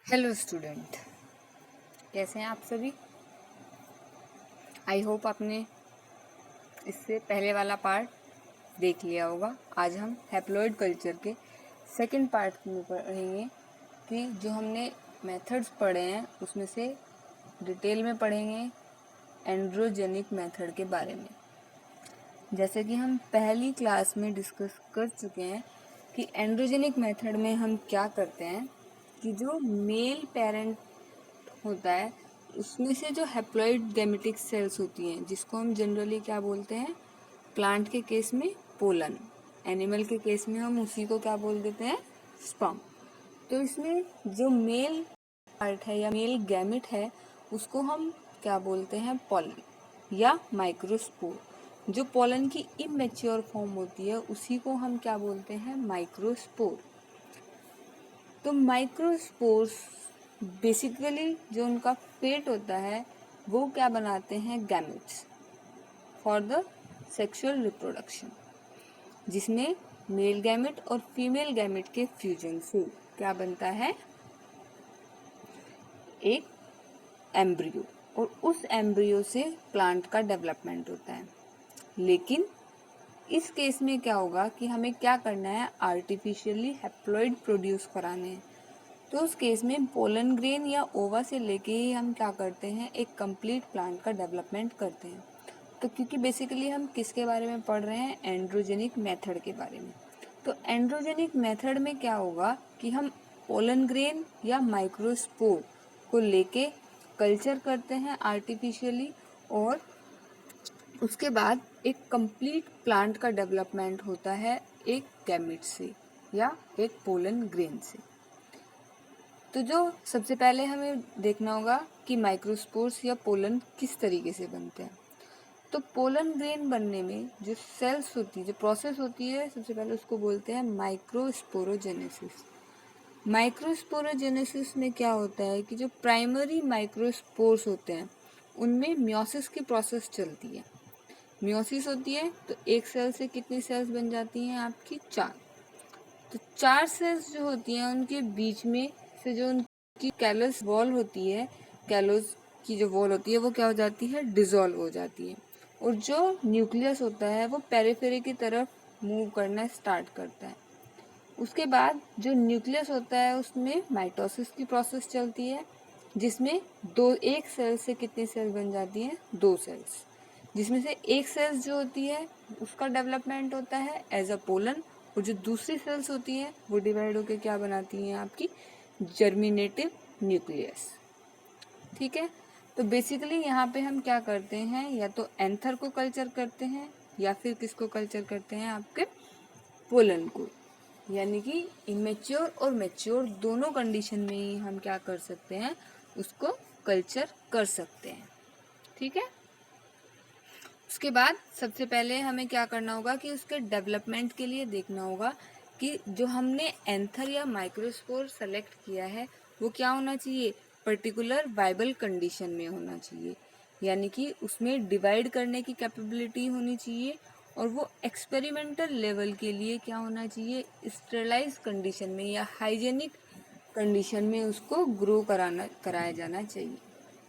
Hello student, कैसे हैं आप सभी। आई होप आपने इससे पहले वाला पार्ट देख लिया होगा। आज हम हैप्लॉइड कल्चर के सेकंड पार्ट में पढ़ेंगे कि जो हमने मेथड्स पढ़े हैं उसमें से डिटेल में पढ़ेंगे एंड्रोजेनिक मेथड के बारे में। जैसे कि हम पहली क्लास में डिस्कस कर चुके हैं कि एंड्रोजेनिक मेथड में हम क्या करते हैं कि जो मेल पेरेंट होता है उसमें से जो हैप्लॉइड गैमेटिक सेल्स होती हैं जिसको हम जनरली क्या बोलते हैं, प्लांट के केस में पोलन, एनिमल के केस में हम उसी को क्या बोल देते हैं, स्पर्म। तो इसमें जो मेल पार्ट है या मेल गैमेट है उसको हम क्या बोलते हैं, पोलन या माइक्रोस्पोर। जो पोलन की इमेच्योर फॉर्म होती है उसी को हम क्या बोलते हैं, माइक्रोस्पोर। तो माइक्रोस्पोर्स बेसिकली जो उनका फेट होता है वो क्या बनाते हैं, gametes for the sexual reproduction, जिसमें मेल गैमेट और फीमेल गैमेट के फ्यूजन से क्या बनता है, एक एम्ब्रियो। और उस एम्ब्रियो से प्लांट का डेवलपमेंट होता है। लेकिन इस केस में क्या होगा कि हमें क्या करना है, आर्टिफिशियली हैप्लॉइड प्रोड्यूस कराने हैं। तो उस केस में पोलन ग्रेन या ओवा से लेके ही हम क्या करते हैं, एक कंप्लीट प्लांट का डेवलपमेंट करते हैं। तो क्योंकि बेसिकली हम किसके बारे में पढ़ रहे हैं, एंड्रोजेनिक मेथड के बारे में। तो एंड्रोजेनिक मेथड में क्या होगा कि हम पोलन ग्रेन या माइक्रोस्पोर को लेके कल्चर करते हैं आर्टिफिशियली, और उसके बाद एक कंप्लीट प्लांट का डेवलपमेंट होता है एक गैमेट से या एक पोलन ग्रेन से। तो जो सबसे पहले हमें देखना होगा कि माइक्रोस्पोर्स या पोलन किस तरीके से बनते हैं। तो पोलन ग्रेन बनने में जो सेल्स होती है, जो प्रोसेस होती है, सबसे पहले उसको बोलते हैं माइक्रोस्पोरोजेनेसिस। माइक्रोस्पोरोजेनेसिस में क्या होता है कि जो प्राइमरी माइक्रोस्पोर्स होते हैं उनमें मियोसिस की प्रोसेस चलती है। मियोसिस होती है तो एक सेल से कितनी सेल्स बन जाती हैं आपकी, 4। तो 4 सेल्स जो होती हैं उनके बीच में से जो उनकी कैलस वॉल होती है, कैलोस की जो वॉल होती है वो क्या हो जाती है, डिसॉल्व हो जाती है। और जो न्यूक्लियस होता है वो पेरिफेरी की तरफ मूव करना स्टार्ट करता है। उसके बाद जो न्यूक्लियस होता है उसमें माइटोसिस की प्रोसेस चलती है, जिसमें एक सेल से कितनी सेल बन जाती हैं, 2 सेल्स। जिसमें से एक सेल्स जो होती है उसका डेवलपमेंट होता है एज अ पोलन, और जो दूसरी सेल्स होती हैं वो डिवाइड होकर क्या बनाती हैं, आपकी जर्मिनेटिव न्यूक्लियस। ठीक है। तो बेसिकली यहाँ पे हम क्या करते हैं, या तो एंथर को कल्चर करते हैं या फिर किसको कल्चर करते हैं, आपके पोलन को। यानी कि इमेच्योर और मैच्योर दोनों कंडीशन में ही हम क्या कर सकते हैं, उसको कल्चर कर सकते हैं। ठीक है। उसके बाद सबसे पहले हमें क्या करना होगा कि उसके डेवलपमेंट के लिए देखना होगा कि जो हमने एंथर या माइक्रोस्पोर सेलेक्ट किया है वो क्या होना चाहिए, पर्टिकुलर वाइबल कंडीशन में होना चाहिए। यानी कि उसमें डिवाइड करने की कैपेबिलिटी होनी चाहिए, और वो एक्सपेरिमेंटल लेवल के लिए क्या होना चाहिए, स्टेरलाइज कंडीशन में या हाइजेनिक कंडीशन में उसको ग्रो कराया जाना चाहिए।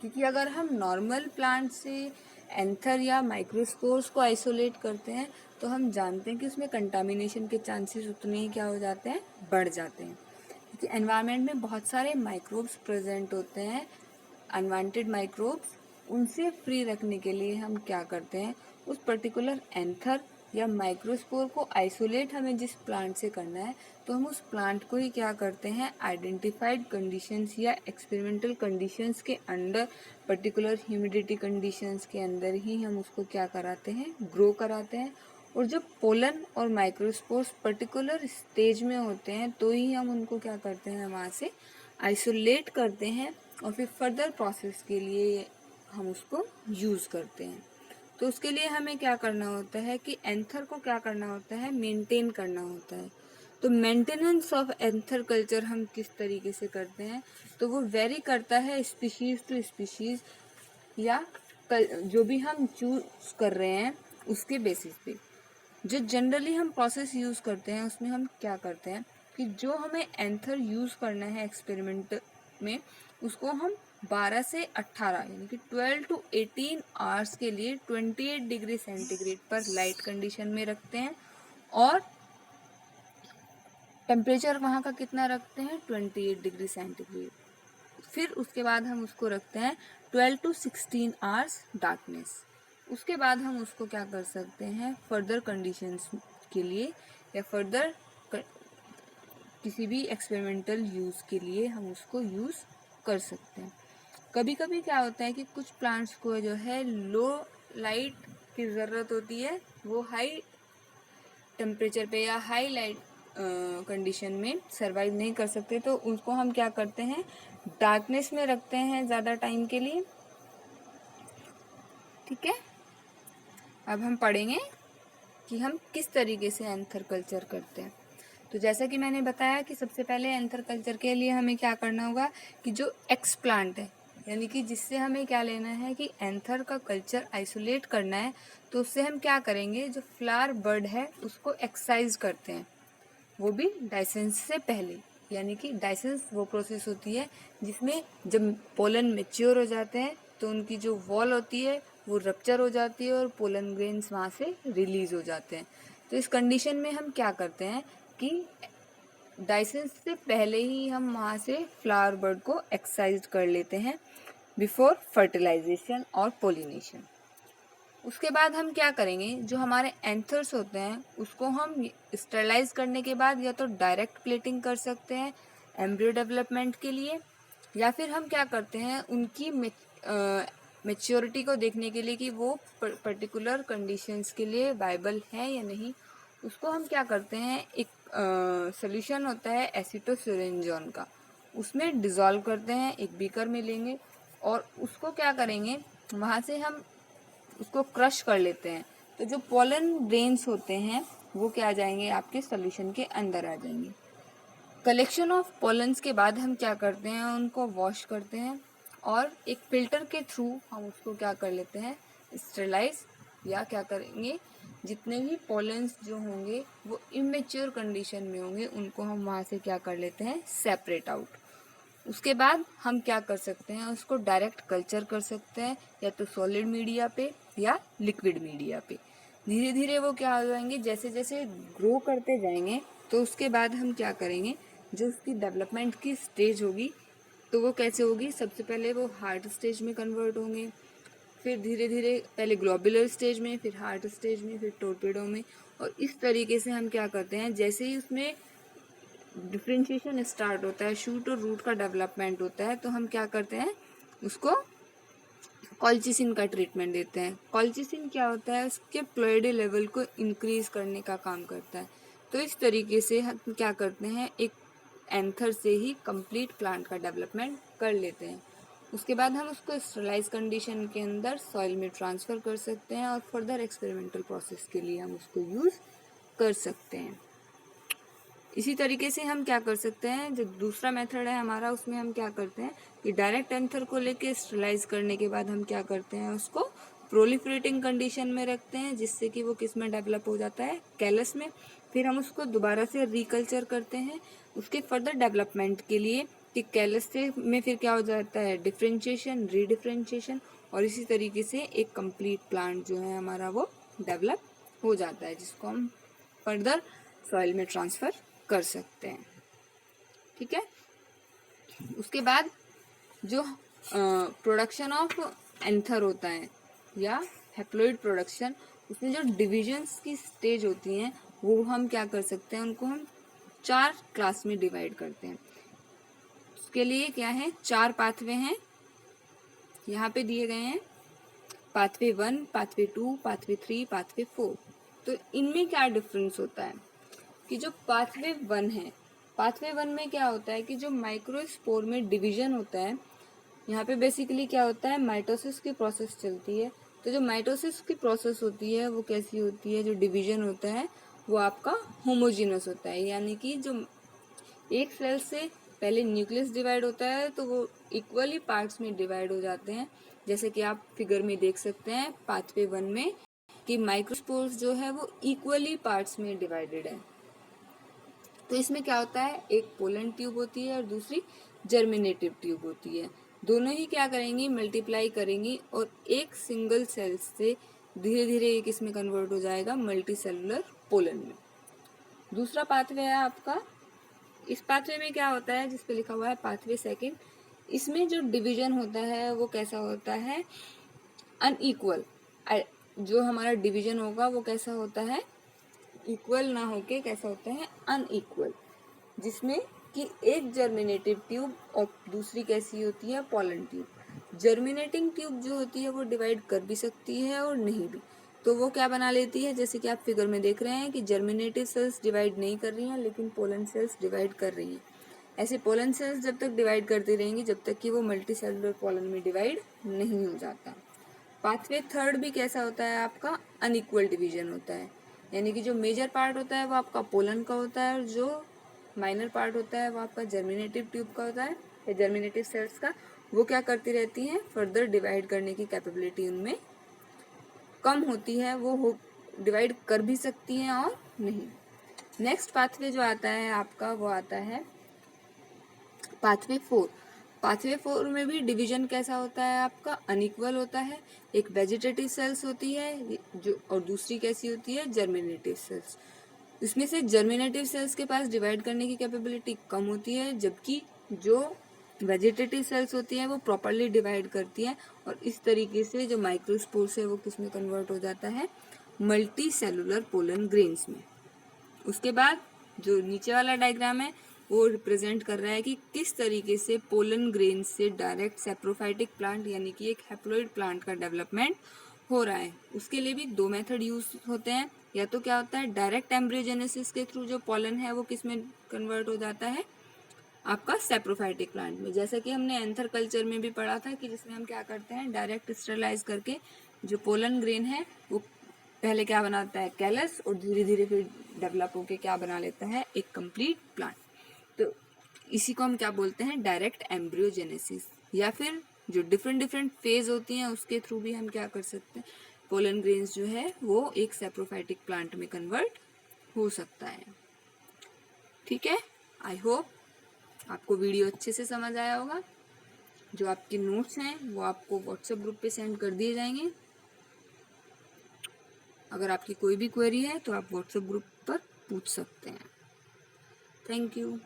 क्योंकि अगर हम नॉर्मल प्लांट से एंथर या माइक्रोस्पोर्स को आइसोलेट करते हैं तो हम जानते हैं कि उसमें कंटामिनेशन के चांसेस उतने ही क्या हो जाते हैं, बढ़ जाते हैं। क्योंकि एनवायरनमेंट में बहुत सारे माइक्रोब्स प्रेजेंट होते हैं, अनवांटेड माइक्रोब्स। उनसे फ्री रखने के लिए हम क्या करते हैं, उस पर्टिकुलर एंथर या माइक्रोस्पोर को आइसोलेट हमें जिस प्लांट से करना है तो हम उस प्लांट को ही क्या करते हैं, आइडेंटिफाइड कंडीशंस या एक्सपेरिमेंटल कंडीशंस के अंडर, पर्टिकुलर ह्यूमिडिटी कंडीशंस के अंदर ही हम उसको क्या कराते हैं, ग्रो कराते हैं। और जब पोलन और माइक्रोस्पोर्स पर्टिकुलर स्टेज में होते हैं तो ही हम उनको क्या करते हैं, वहाँ से आइसोलेट करते हैं, और फिर फर्दर प्रोसेस के लिए हम उसको यूज़ करते हैं। तो उसके लिए हमें क्या करना होता है कि एंथर को क्या करना होता है, मेंटेन करना होता है। तो मेंटेनेंस ऑफ एंथर कल्चर हम किस तरीके से करते हैं, तो वो वेरी करता है स्पीशीज टू स्पीशीज, या जो भी हम चूज कर रहे हैं उसके बेसिस पे। जो जनरली हम प्रोसेस यूज़ करते हैं उसमें हम क्या करते हैं कि जो हमें एंथर यूज़ करना है एक्सपेरिमेंट में उसको हम 12 से 18 यानी कि 12 to 18 आवर्स के लिए 28 डिग्री सेंटीग्रेड पर लाइट कंडीशन में रखते हैं और टेम्परेचर वहाँ का कितना रखते हैं 28 डिग्री सेंटीग्रेड। फिर उसके बाद हम उसको रखते हैं 12 to 16 आवर्स डार्कनेस। उसके बाद हम उसको क्या कर सकते हैं फर्दर कंडीशंस के लिए या फर्दर किसी भी एक्सपेरिमेंटल यूज़ के लिए हम उसको यूज़ कर सकते हैं। कभी कभी क्या होता है कि कुछ प्लांट्स को जो है लो लाइट की ज़रूरत होती है, वो हाई टेम्परेचर पे या हाई लाइट कंडीशन में सरवाइव नहीं कर सकते, तो उनको हम क्या करते हैं डार्कनेस में रखते हैं ज़्यादा टाइम के लिए। ठीक है, अब हम पढ़ेंगे कि हम किस तरीके से एंथर कल्चर करते हैं। तो जैसा कि मैंने बताया कि सबसे पहले एंथर कल्चर के लिए हमें क्या करना होगा कि जो एक्स प्लांट है यानी कि जिससे हमें क्या लेना है कि एंथर का कल्चर आइसोलेट करना है, तो उससे हम क्या करेंगे जो फ्लावर बर्ड है उसको एक्सरसाइज करते हैं, वो भी डाइसेंस से पहले। यानी कि डाइसेंस वो प्रोसेस होती है जिसमें जब पोलन मेच्योर हो जाते हैं तो उनकी जो वॉल होती है वो रप्चर हो जाती है और पोलन ग्रेन्स वहाँ से रिलीज हो जाते हैं। तो इस कंडीशन में हम क्या करते हैं कि डाइसेंस से पहले ही हम वहाँ से फ्लावर बर्ड को एक्सरसाइज कर लेते हैं बिफोर फर्टिलाइजेशन और पोलिनेशन। उसके बाद हम क्या करेंगे जो हमारे एंथर्स होते हैं उसको हम स्टरलाइज करने के बाद या तो डायरेक्ट प्लेटिंग कर सकते हैं एम्ब्रियो डेवलपमेंट के लिए, या फिर हम क्या करते हैं उनकी मेच्योरिटी को देखने के लिए कि वो पर्टिकुलर कंडीशंस के लिए वायबल है या नहीं, उसको हम क्या करते हैं एक सोल्यूशन होता है एसिटोसिरिंजोन का, उसमें डिज़ोल्व करते हैं, एक बीकर में लेंगे और उसको क्या करेंगे वहाँ से हम उसको क्रश कर लेते हैं। तो जो पोलन ग्रेन्स होते हैं वो क्या आ जाएंगे आपके सोल्यूशन के अंदर आ जाएंगे। कलेक्शन ऑफ पोलन्स के बाद हम क्या करते हैं उनको वॉश करते हैं और एक फिल्टर के थ्रू हम उसको क्या कर लेते हैं स्टेरलाइज, या क्या करेंगे जितने भी पोलन्स जो होंगे वो इमेच्योर कंडीशन में होंगे उनको हम वहाँ से क्या कर लेते हैं सेपरेट आउट। उसके बाद हम क्या कर सकते हैं उसको डायरेक्ट कल्चर कर सकते हैं या तो सॉलिड मीडिया पे या लिक्विड मीडिया पे। धीरे धीरे वो क्या हो जाएंगे जैसे जैसे ग्रो करते जाएंगे, तो उसके बाद हम क्या करेंगे जो उसकी डेवलपमेंट की स्टेज होगी तो वो कैसे होगी, सबसे पहले वो हार्ट स्टेज में कन्वर्ट होंगे, फिर धीरे धीरे पहले ग्लोबुलर स्टेज में, फिर हार्ट स्टेज में, फिर टोरपेडो में। और इस तरीके से हम क्या करते हैं जैसे ही उसमें डिफ्रेंशिएशन स्टार्ट होता है, शूट और रूट का डेवलपमेंट होता है, तो हम क्या करते हैं उसको कॉल्चिसिन का ट्रीटमेंट देते हैं। कॉल्चिसिन क्या होता है उसके प्लोइडे लेवल को इंक्रीज करने का काम करता है। तो इस तरीके से हम क्या करते हैं एक एंथर से ही कंप्लीट प्लांट का डेवलपमेंट कर लेते हैं। उसके बाद हम उसको स्टरलाइज कंडीशन के अंदर सॉइल में ट्रांसफ़र कर सकते हैं और फर्दर एक्सपेरिमेंटल प्रोसेस के लिए हम उसको यूज़ कर सकते हैं। इसी तरीके से हम क्या कर सकते हैं जो दूसरा मेथड है हमारा उसमें हम क्या करते हैं कि डायरेक्ट एंथर को लेके स्टरलाइज करने के बाद हम क्या करते हैं उसको प्रोलिफरेटिंग कंडीशन में रखते हैं जिससे कि वो किस में डेवलप हो जाता है कैलस में। फिर हम उसको दोबारा से रिकल्चर करते हैं उसके फर्दर डेवलपमेंट के लिए कि कैलस से में फिर क्या हो जाता है डिफ्रेंशिएशन, रीडिफ्रेंशिएशन, और इसी तरीके से एक कंप्लीट प्लांट जो है हमारा वो डेवलप हो जाता है जिसको हम फर्दर सॉइल में ट्रांसफ़र कर सकते हैं। ठीक है, उसके बाद जो प्रोडक्शन ऑफ एंथर होता है या हैप्लॉइड प्रोडक्शन, उसमें जो डिविजन्स की स्टेज होती हैं वो हम क्या कर सकते हैं उनको हम 4 क्लास में डिवाइड करते हैं। उसके लिए क्या है 4 पाथवे हैं यहाँ पे दिए गए हैं, पाथवे 1, पाथवे 2, पाथवे 3, पाथवे 4। तो इनमें क्या डिफरेंस होता है कि जो पाथवे 1 है, पाथवे 1 में क्या होता है कि जो माइक्रोस्पोर में डिवीजन होता है, यहाँ पे बेसिकली क्या होता है माइटोसिस की प्रोसेस चलती है। तो जो माइटोसिस की प्रोसेस होती है वो कैसी होती है, जो डिवीजन होता है वो आपका होमोजीनस होता है, यानी कि जो एक सेल से पहले न्यूक्लियस डिवाइड होता है तो वो इक्वली पार्ट्स में डिवाइड हो जाते हैं, जैसे कि आप फिगर में देख सकते हैं पाथवे 1 में कि माइक्रोस्पोर्स जो है वो इक्वली पार्ट्स में डिवाइडेड है। तो इसमें क्या होता है, एक पोलन ट्यूब होती है और दूसरी जर्मिनेटिव ट्यूब होती है। दोनों ही क्या करेंगी, मल्टीप्लाई करेंगी और एक सिंगल सेल से धीरे धीरे एक इसमें कन्वर्ट हो जाएगा मल्टी सेलुलर पोलन में। दूसरा पाथवे है आपका, इस पाथवे में क्या होता है, जिस पे लिखा हुआ है पाथवे सेकंड, इसमें जो डिवीजन होता है वो कैसा होता है, अनइक्वल। जो हमारा डिवीजन होगा वो कैसा होता है, इक्वल ना होके कैसा होता है, अनइक्वल, जिसमें कि एक जर्मिनेटिव ट्यूब और दूसरी कैसी होती है, पोलन ट्यूब। जर्मिनेटिंग ट्यूब जो होती है वो डिवाइड कर भी सकती है और नहीं भी, तो वो क्या बना लेती है, जैसे कि आप फिगर में देख रहे हैं कि जर्मिनेटिव सेल्स डिवाइड नहीं कर रही हैं लेकिन पोलन सेल्स डिवाइड कर रही हैं। ऐसे पोलन सेल्स जब तक डिवाइड करती रहेंगी जब तक कि वो मल्टी सेलुलर पोलन में डिवाइड नहीं हो जाता। पाथवे थर्ड भी कैसा होता है आपका, अनइक्वल डिवीजन होता है, यानी कि जो मेजर पार्ट होता है वो आपका पोलन का होता है और जो माइनर पार्ट होता है वो आपका जर्मिनेटिव ट्यूब का होता है या जर्मिनेटिव सेल्स का। वो क्या करती रहती हैं, फर्दर डिवाइड करने की कैपेबिलिटी उनमें कम होती है, वो डिवाइड कर भी सकती हैं और नहीं। नेक्स्ट पाथवे जो आता है आपका वो आता है पाथवे फोर। पाथवे फोर में भी डिवीजन कैसा होता है आपका, अनइक्वल होता है। एक वेजिटेटिव सेल्स होती है जो, और दूसरी कैसी होती है, जर्मिनेटिव सेल्स। इसमें से जर्मिनेटिव सेल्स के पास डिवाइड करने की कैपेबिलिटी कम होती है, जबकि जो वेजिटेटिव सेल्स होती है वो प्रॉपरली डिवाइड करती है और इस तरीके से जो माइक्रोस्पोर्स है वो किसमें कन्वर्ट हो जाता है, मल्टी सेलुलर पोलन ग्रेन्स में। उसके बाद जो नीचे वाला डायग्राम है वो रिप्रेजेंट कर रहा है कि किस तरीके से पोलन ग्रेन से डायरेक्ट सेप्रोफाइटिक प्लांट यानी कि एक हैप्लॉइड प्लांट का डेवलपमेंट हो रहा है। उसके लिए भी दो मेथड यूज होते हैं, या तो क्या होता है, डायरेक्ट एम्ब्रियोजेनेसिस के थ्रू जो पोलन है वो किस में कन्वर्ट हो जाता है, आपका सेप्रोफाइटिक प्लांट में। जैसा कि हमने एंथर कल्चर में भी पढ़ा था कि जिसमें हम क्या करते हैं, डायरेक्ट स्टरलाइज करके जो पोलन ग्रेन है वो पहले क्या बनाता है, कैलस, और धीरे धीरे फिर डेवलप होके क्या बना लेता है, एक कंप्लीट प्लांट। तो इसी को हम क्या बोलते हैं, डायरेक्ट एम्ब्रियोजेनेसिस। या फिर जो डिफरेंट डिफरेंट फेज होती हैं उसके थ्रू भी हम क्या कर सकते हैं, पोलन ग्रेन्स जो है वो एक सेप्रोफाइटिक प्लांट में कन्वर्ट हो सकता है। ठीक है, आई होप आपको वीडियो अच्छे से समझ आया होगा। जो आपके नोट्स हैं वो आपको व्हाट्सएप ग्रुप पे सेंड कर दिए जाएंगे। अगर आपकी कोई भी क्वेरी है तो आप व्हाट्सएप ग्रुप पर पूछ सकते हैं। Thank you.